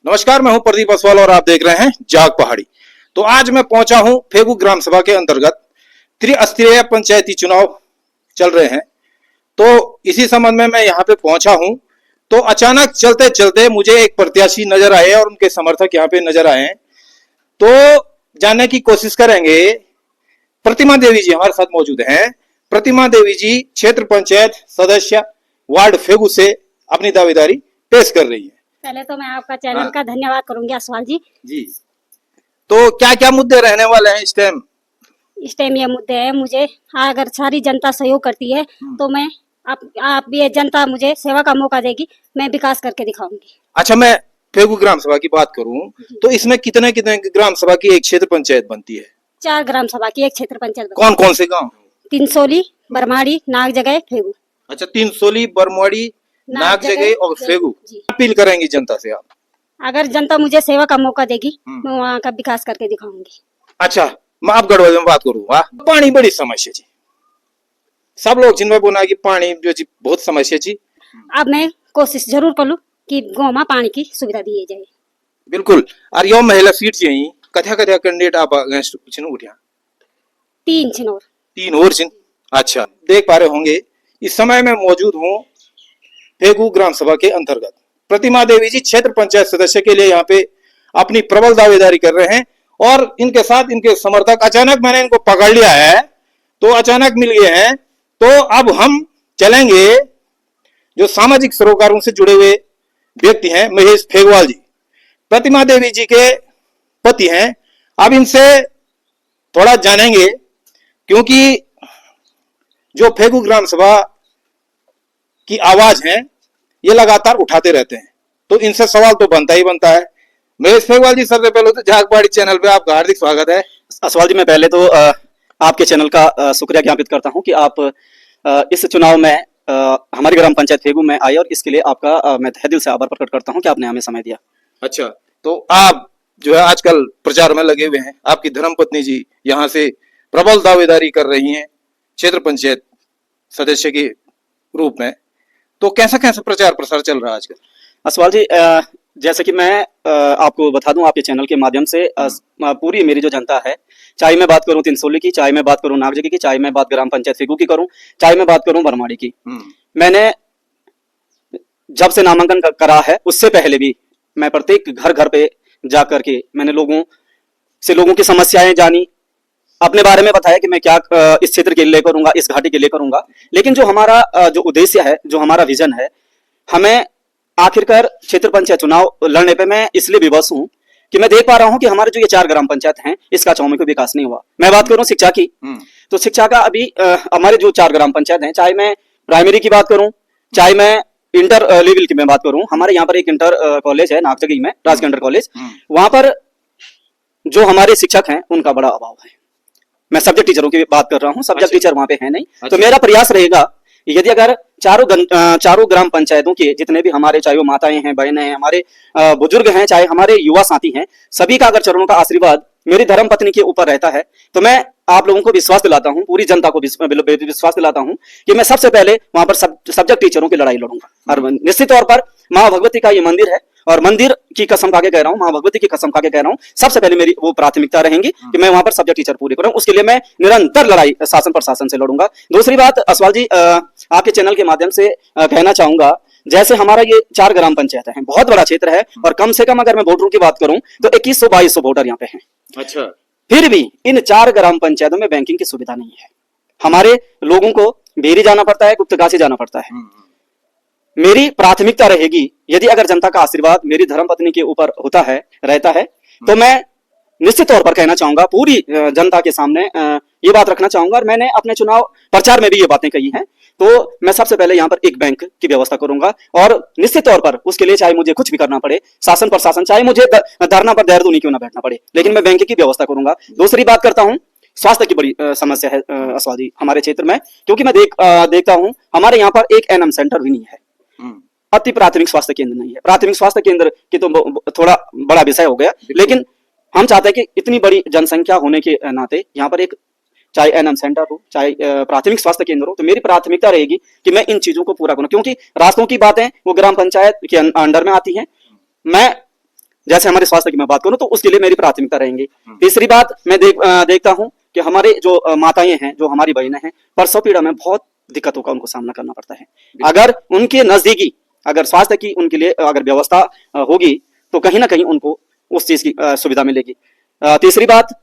नमस्कार, मैं हूं प्रदीप असवाल और आप देख रहे हैं जाग पहाड़ी। तो आज मैं पहुंचा हूं फेगू ग्राम सभा के अंतर्गत त्रिस्तरीय पंचायती चुनाव चल रहे हैं। तो इसी संबंध में मैं यहां पे पहुंचा हूं। तो अचानक चलते चलते मुझे एक प्रत्याशी नजर आए और उनके समर्थक यहां पे नजर आए। तो जानने की कोशिश करेंगे। प्रतिमा देवी जी हमारे साथ मौजूद हैं। प्रतिमा देवी जी क्षेत्र पंचायत सदस्य वार्ड फेगू से अपनी दावेदारी पेश कर रही है। पहले तो मैं आपका चैनल का धन्यवाद करूंगी असवाल जी। जी, तो क्या क्या मुद्दे रहने वाले हैं इस टाइम? इस टाइम ये मुद्दे हैं, मुझे अगर सारी जनता सहयोग करती है तो मैं आप ये जनता मुझे सेवा का मौका देगी, मैं विकास करके दिखाऊंगी। अच्छा, मैं फेगू ग्राम सभा की बात करूं तो इसमें कितने कितने ग्राम सभा की एक क्षेत्र पंचायत बनती है? 4 ग्राम सभा की एक क्षेत्र पंचायत। कौन कौन से गांव? तिनसोली, बरमाड़ी, नाग जगह, फेगू। अच्छा, तिनसोली, बरमवाड़ी, नाग जगह और फेगू। अपील करेंगी जनता से आप? अगर जनता मुझे सेवा का मौका देगी मैं वहाँ का विकास करके दिखाऊंगी। अच्छा, मैं आप गढ़वाल में बात करूँ। पानी बड़ी समस्या जी, सब लोग जिनमें बोना कि पानी जो जी बहुत समस्या जी। अब मैं कोशिश जरूर करूँ कि गाँव में पानी की सुविधा दी जाए। बिल्कुल। और यो महिला सीट जी कथ्या कथ्या कैंडिडेट आप अगेंस्ट कुछ उठिया? 3 छिनोर। 3 और चिन्ह। अच्छा, देख पा रहे होंगे इस समय मैं मौजूद हूँ फेगू ग्राम सभा के अंतर्गत। प्रतिमा देवी जी क्षेत्र पंचायत सदस्य के लिए यहाँ पे अपनी प्रबल दावेदारी कर रहे हैं और इनके साथ इनके समर्थक। अचानक मैंने इनको पकड़ लिया है, तो अचानक मिल गए हैं। तो अब हम चलेंगे जो सामाजिक सरोकारों से जुड़े हुए व्यक्ति हैं, महेश फेगवाल जी प्रतिमा देवी जी के पति हैं। अब इनसे थोड़ा जानेंगे, क्योंकि जो फेगू ग्राम सभा की आवाज है ये लगातार उठाते रहते हैं, तो इनसे सवाल तो बनता ही बनता है। महेश फेगवाल जी, सबसे पहले तो जागबाड़ी चैनल पे आपका हार्दिक स्वागत है। असवाल जी, मैं पहले तो आपके चैनल का शुक्रिया ज्ञापित करता हूं कि आप इस चुनाव में हमारी ग्राम पंचायत फेगू में आए और इसके लिए आपका मैं तहे दिल से आभार प्रकट करता हूं कि आपने हमें समय दिया। अच्छा, तो आप जो है आजकल प्रचार में लगे हुए हैं। आपकी धर्मपत्नी जी यहाँ से प्रबल दावेदारी कर रही हैं क्षेत्र पंचायत सदस्य के रूप में। तो कैसा कैसा प्रचार प्रसार चल रहा है आजकल? असवाल जी, जैसे कि मैं आपको बता दूं आपके चैनल के माध्यम से पूरी मेरी जो जनता है, चाहे मैं बात करूं तिनसोली की, चाहे मैं बात करूं नागजगी की, चाहे मैं बात ग्राम पंचायत फेगू की करूं, चाहे मैं बात करूं बरमाड़ी की, मैंने जब से नामांकन करा है उससे पहले भी मैं प्रत्येक घर घर पे जा करके मैंने लोगों की समस्याएं जानी, अपने बारे में बताया कि मैं क्या इस क्षेत्र के लिए करूंगा, इस घाटी के लिए करूंगा। लेकिन जो हमारा जो उद्देश्य है, जो हमारा विजन है, हमें आखिरकार क्षेत्र पंचायत चुनाव लड़ने पे मैं इसलिए विवश हूं कि मैं देख पा रहा हूं कि हमारे जो ये 4 ग्राम पंचायत हैं इसका चौमुखी विकास नहीं हुआ। मैं बात करूं शिक्षा की, तो शिक्षा का अभी हमारे जो 4 ग्राम पंचायत हैं, चाहे मैं प्राइमरी की बात करूं, चाहे मैं इंटर लेवल की मैं बात करूं, हमारे यहाँ पर एक इंटर कॉलेज है नागजगी में, राजकीय इंटर कॉलेज। वहां पर जो हमारे शिक्षक हैं उनका बड़ा अभाव है। मैं सब्जेक्ट टीचरों की बात कर रहा हूं, सब्जेक्ट टीचर वहां पे है नहीं। तो मेरा प्रयास रहेगा यदि अगर चारों ग्राम पंचायतों के जितने भी हमारे, चाहे वो माताएं हैं, बहनें हैं, हमारे बुजुर्ग हैं, चाहे हमारे युवा साथी हैं, सभी का अगर चरणों का आशीर्वाद मेरी धर्म पत्नी के ऊपर रहता है, तो मैं आप लोगों को विश्वास दिलाता हूं, पूरी जनता को विश्वास दिलाता हूं कि मैं सबसे पहले वहां पर सब्जेक्ट टीचरों की लड़ाई लड़ूंगा। और निश्चित तौर पर माँ भगवती का ये मंदिर है और मंदिर की कसम खा के कह रहा हूं, माँ भगवती की कसम खा के कह रहा हूं, सबसे पहले मेरी वो प्राथमिकता रहेंगी कि मैं वहां पर सब्जेक्ट टीचर पूरे करूं। उसके लिए मैं निरंतर लड़ाई शासन प्रशासन से लड़ूंगा। दूसरी बात असवाल जी, आपके चैनल के माध्यम से कहना चाहूंगा, जैसे हमारा ये 4 ग्राम पंचायत है, बहुत बड़ा क्षेत्र है और कम से कम अगर मैं वोटरों की बात करूं तो 2100-2200 वोटर यहाँ पे हैं। अच्छा, फिर भी इन 4 ग्राम पंचायतों में बैंकिंग की सुविधा नहीं है। हमारे लोगों को बेरी जाना पड़ता है, गुप्तगासी जाना पड़ता है। मेरी प्राथमिकता रहेगी, यदि अगर जनता का आशीर्वाद मेरी धर्मपत्नी के ऊपर होता है, रहता है, तो मैं निश्चित तौर पर कहना चाहूंगा, पूरी जनता के सामने ये बात रखना चाहूंगा, और मैंने अपने चुनाव प्रचार में भी ये बातें कही हैं। तो मैं सबसे पहले यहाँ पर एक बैंक की व्यवस्था करूंगा और निश्चित तौर पर उसके लिए चाहे मुझे कुछ भी करना पड़े, शासन प्रशासन, चाहे मुझे धरना पर देहरादूनी क्यों ना बैठना पड़े, लेकिन मैं बैंक की व्यवस्था करूंगा। दूसरी बात करता हूँ, स्वास्थ्य की बड़ी समस्या है असवाल जी हमारे क्षेत्र में, क्योंकि मैं देखता हूँ हमारे यहाँ पर एक एनएम सेंटर भी नहीं है, अति प्राथमिक स्वास्थ्य केंद्र नहीं है। प्राथमिक स्वास्थ्य केंद्र की तो थोड़ा बड़ा विषय हो गया, लेकिन हम चाहते हैं कि इतनी बड़ी जनसंख्या होने के नाते यहाँ पर एक, चाहे एनएम सेंटर हो, चाहे प्राथमिक स्वास्थ्य केंद्र हो, तो मेरी प्राथमिकता रहेगी कि मैं इन चीजों को पूरा करूं, क्योंकि रास्तों की बातें वो ग्राम पंचायत के अंडर में आती हैं। मैं जैसे हमारे स्वास्थ्य की मैं बात करूं तो उसके लिए मेरी प्राथमिकता रहेंगी। तीसरी बात मैं देखता हूं कि हमारे जो माताएं हैं, जो हमारी बहनें हैं, प्रसव पीड़ा में बहुत दिक्कतों का उनको सामना करना पड़ता है। अगर उनके नजदीकी अगर स्वास्थ्य की उनके लिए अगर व्यवस्था होगी तो कहीं ना कहीं उनको उस चीज की सुविधा मिलेगी। तीसरी बात,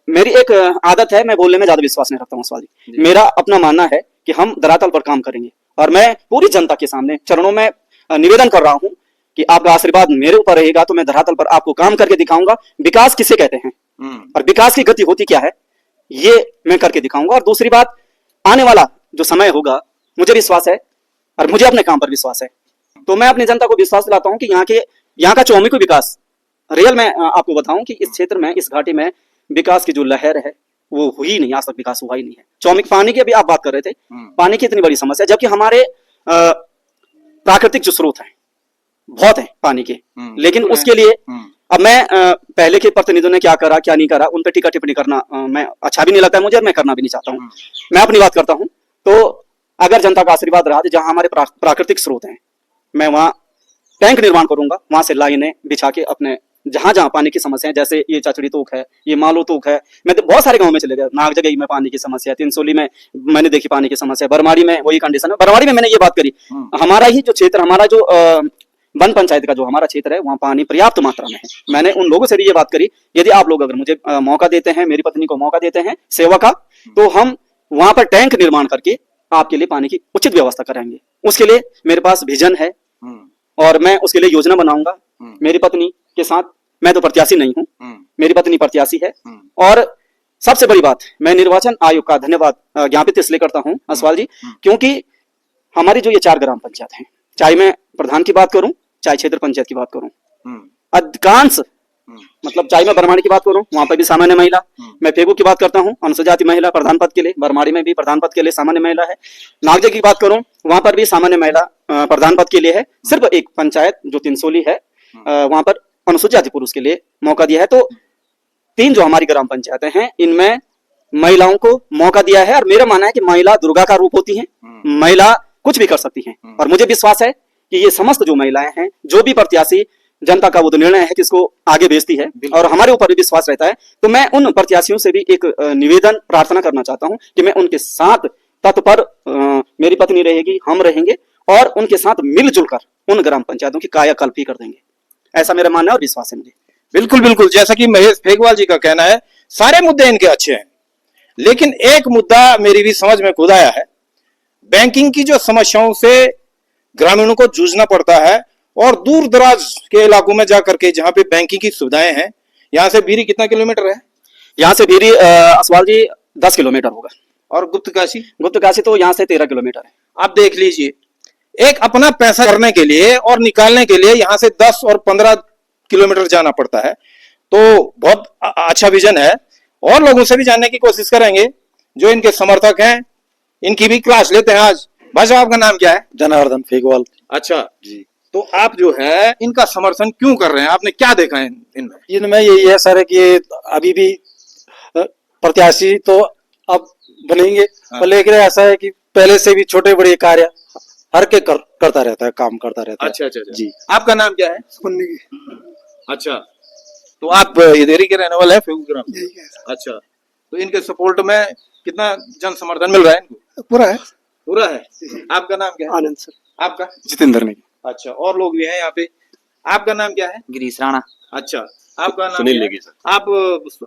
मेरी एक आदत है, मैं बोलने में ज्यादा विश्वास नहीं रखता हूँ सवाल जी। मेरा अपना मानना है कि हम धरातल पर काम करेंगे और मैं पूरी जनता के सामने चरणों में निवेदन कर रहा हूँ कि आपका आशीर्वाद मेरे ऊपर रहेगा तो मैं धरातल पर आपको काम करके दिखाऊंगा। विकास किसे कहते हैं और विकास की गति होती क्या है, ये मैं करके दिखाऊंगा। और दूसरी बात, आने वाला जो समय होगा, मुझे विश्वास है और मुझे अपने काम पर विश्वास है, तो मैं अपनी जनता को विश्वास दिलाता हूं कि यहाँ का चौमुखी विकास रियल में आपको बताऊं कि इस क्षेत्र में, इस घाटी में विकास की जो लहर है वो हुई नहीं, आज तक विकास हुआ ही नहीं है। चौमुखी पानी की अभी आप बात कर रहे थे, पानी की इतनी बड़ी समस्या, जबकि हमारे प्राकृतिक जो स्रोत हैं बहुत है पानी के, लेकिन उसके लिए अब मैं पहले के प्रतिनिधियों ने क्या करा क्या नहीं करा उन पर टीका टिप्पणी करना मैं अच्छा भी नहीं लगता है मुझे और मैं करना भी नहीं चाहता हूँ। मैं अपनी बात करता हूँ। तो अगर जनता का आशीर्वाद रहा तो जहां हमारे प्राकृतिक स्रोत हैं, मैं वहां टैंक निर्माण करूंगा, वहां से लाइनें बिछा के अपने जहां जहां पानी की समस्या है, जैसे ये चचड़ी तोक है, ये मालो तोक है, मैं तो बहुत सारे गांव में चले गया, नागजगई में पानी की समस्या है, तिनसोली में मैंने देखी पानी की समस्या, बरमाड़ी में वही कंडीशन है। बरमाड़ी में मैंने ये बात करी, हमारा ही जो क्षेत्र, हमारा जो वन पंचायत का जो हमारा क्षेत्र है, वहाँ पानी पर्याप्त मात्रा में है। मैंने उन लोगों से भी ये बात करी, यदि आप लोग अगर मुझे मौका देते हैं, मेरी पत्नी को मौका देते हैं सेवा का, तो हम वहां पर टैंक निर्माण करके आपके लिए पानी की उचित व्यवस्था कराएंगे। उसके लिए मेरे पास विजन है और मैं उसके लिए योजना बनाऊंगा मेरी पत्नी के साथ। मैं तो प्रत्याशी नहीं हूं, मेरी पत्नी प्रत्याशी है। और सबसे बड़ी बात, मैं निर्वाचन आयोग का धन्यवाद ज्ञापित इसलिए करता हूं असवाल जी, क्योंकि हमारी जो ये 4 ग्राम पंचायत हैं, चाहे मैं प्रधान की बात करूं चाहे क्षेत्र पंचायत की बात करूं, अधिकांश मतलब चाहे मैं बरमाड़ी की बात करूं वहां पर भी सामान्य महिला, मैं फेगू की बात करता हूं अनुसूचित जाति महिला प्रधान पद के लिए, बरमाड़ी में भी प्रधान पद के लिए सामान्य महिला है। नागजे की बात करूं वहां पर भी सामान्य महिला प्रधान पद के लिए है। सिर्फ एक पंचायत जो तिनसोली है वहां पर अनुसूचित जाति पुरुष के लिए मौका दिया है। तो 3 जो हमारी ग्राम पंचायतें हैं इनमें महिलाओं को मौका दिया है। और मेरा मानना है कि महिला दुर्गा का रूप होती है, महिला कुछ भी कर सकती हैं। और मुझे विश्वास है कि ये समस्त जो महिलाएं हैं, जो भी प्रत्याशी, जनता का वो तो निर्णय है किसको आगे भेजती है और हमारे ऊपर भी विश्वास रहता है। तो मैं उन प्रत्याशियों से भी एक निवेदन प्रार्थना करना चाहता हूं कि मैं उनके साथ तत्पर, मेरी पत्नी रहेगी, हम रहेंगे और उनके साथ मिलजुल कर उन ग्राम पंचायतों की कायाकल्प ही कर देंगे। ऐसा मेरा मानना है और विश्वास है मुझे। बिल्कुल बिल्कुल, जैसा कि महेश फेगवाल जी का कहना है, सारे मुद्दे इनके अच्छे हैं, लेकिन एक मुद्दा मेरी भी समझ में खुद आया है। बैंकिंग की जो समस्याओं से ग्रामीणों को जूझना पड़ता है और दूर दराज के इलाकों में जाकर के जहां पे बैंकिंग की सुविधाएं हैं, यहाँ से भीरी कितना किलोमीटर है? यहाँ से भीरी असवाल जी 10 किलोमीटर होगा। और गुप्तकाशी तो यहाँ से 13 किलोमीटर है। आप देख लीजिए, एक अपना पैसा करने के लिए और निकालने के लिए यहाँ से 10 और 15 किलोमीटर जाना पड़ता है। तो बहुत अच्छा विजन है और लोगों से भी जानने की कोशिश करेंगे जो इनके समर्थक हैं, इनकी भी क्लास लेते हैं आज। भाई साहब, आपका नाम क्या है? जनार्दन फेगवाल। अच्छा जी, तो आप जो है इनका समर्थन क्यों कर रहे हैं? आपने क्या देखा है इनमें? इनमें यही है सर कि अभी भी प्रत्याशी तो अब बनेंगे, पर लेकिन ऐसा है कि पहले से भी छोटे बड़े कार्य हर के करता रहता है, काम करता रहता है। अच्छा जी। आपका नाम क्या है? अच्छा, तो आप इधर ही के रहने वाले हैं, फेगूग्राम? अच्छा, तो इनके सपोर्ट में कितना जन समर्थन मिल रहा है इनको? पूरा है। आपका नाम क्या है? आनंद सर। आपका? जितेंद्र ने। अच्छा, और लोग भी हैं यहाँ पे। आपका नाम क्या है? गिरीश राणा। अच्छा, आपका नाम सुनील क्या है? नेगी सर। आप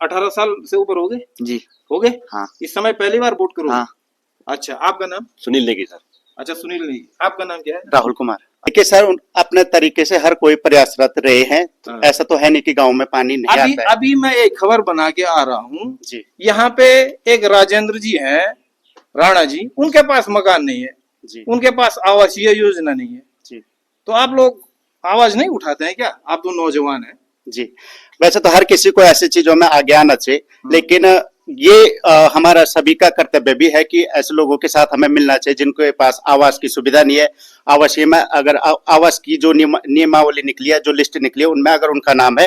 18 साल से ऊपर हो गए? जी हो गए? हाँ। इस समय पहली बार वोट करोगे? हाँ। अच्छा, आपका नाम? सुनील नेगी सर। अच्छा, सुनील नेगी। आपका नाम क्या है? राहुल कुमार। देखिए सर, अपने तरीके से हर कोई प्रयासरत रहे हैं। हाँ। ऐसा तो है नहीं कि गांव में पानी नहीं अभी आता है। अभी मैं एक खबर बना के आ रहा हूँ जी यहाँ पे एक राजेंद्र जी हैं, राणा जी, उनके पास मकान नहीं है, जी उनके पास आवासीय योजना नहीं है। जी तो आप लोग आवाज नहीं उठाते हैं क्या? आप तो नौजवान हैं। जी। वैसे तो हर किसी को ऐसी चीजों में आगे आना चाहिए, लेकिन ये हमारा सभी का कर्तव्य भी है कि ऐसे लोगों के साथ हमें मिलना चाहिए जिनके पास आवास की सुविधा नहीं है। आवासीय में अगर आवास की जो नियमावली निकली है, जो लिस्ट निकली है, उनमें अगर उनका नाम है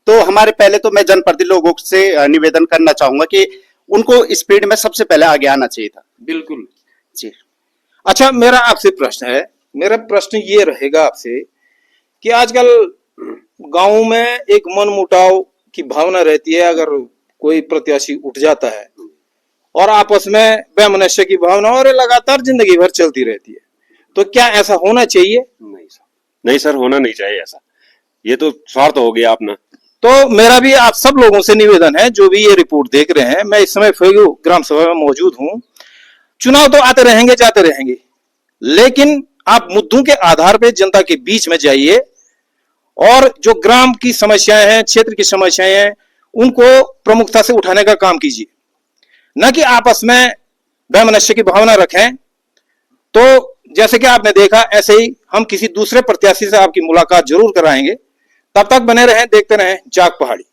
तो हमारे पहले तो मैं जनप्रतिनिधि लोगों से निवेदन करना चाहूंगा कि उनको स्पीड में सबसे पहले आगे आना चाहिए था। बिल्कुल जी। अच्छा, मेरा आपसे प्रश्न है, मेरा प्रश्न ये रहेगा आपसे कि आजकल गांव में एक मनमुटाव की भावना रहती है अगर कोई प्रत्याशी उठ जाता है, और आपस में वैमनस्य की भावना और ये लगातार जिंदगी भर चलती रहती है। तो क्या ऐसा होना चाहिए? नहीं सर, नहीं सर, होना नहीं चाहिए ऐसा। ये तो स्वार्थ हो गया अपना। तो मेरा भी आप सब लोगों से निवेदन है जो भी ये रिपोर्ट देख रहे हैं, मैं इस समय फेगू ग्राम सभा में मौजूद हूं। चुनाव तो आते रहेंगे जाते रहेंगे, लेकिन आप मुद्दों के आधार पर जनता के बीच में जाइए और जो ग्राम की समस्याएं हैं, क्षेत्र की समस्याएं हैं, उनको प्रमुखता से उठाने का काम कीजिए, न कि आपस में वैमनस्य की भावना रखें। तो जैसे कि आपने देखा, ऐसे ही हम किसी दूसरे प्रत्याशी से आपकी मुलाकात जरूर कराएंगे। तब तक बने रहें, देखते रहें जाग पहाड़ी।